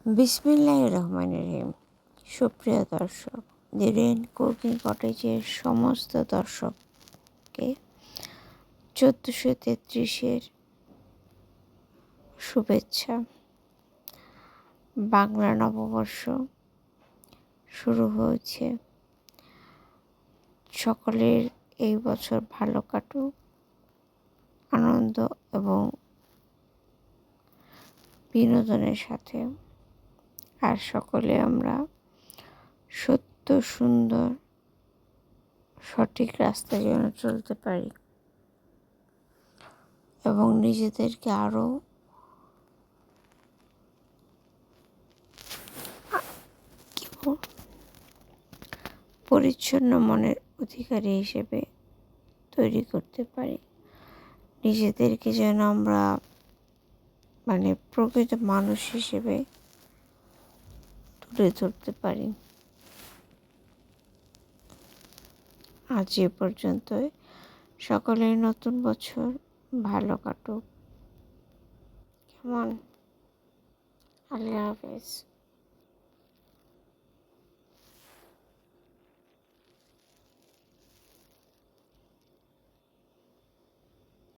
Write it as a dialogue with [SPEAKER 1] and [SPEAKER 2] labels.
[SPEAKER 1] বিসমিল্লাহির রহমানির রহিম। সুপ্রিয় দর্শক, দিরেন কুকিং কটেজের সমস্ত দর্শককে 1433-এর শুভেচ্ছা। বাংলা নববর্ষ শুরু হয়েছে। সকলের এই বছর ভালো কাটুক, আনন্দ এবং বিনোদনের সাথে। আর সকলে আমরা সত্য, সুন্দর, সঠিক রাস্তায় যেন চলতে পারি এবং নিজেদেরকে আরও পরিচ্ছন্ন মনের অধিকারী হিসেবে তৈরি করতে পারি। নিজেদেরকে যেন আমরা প্রকৃত মানুষ হিসেবে তুলে ধরতে পারি। আজ এ পর্যন্তই। সকলের নতুন বছর ভালো কাটুক। কেমন? আল্লাহ হাফেজ।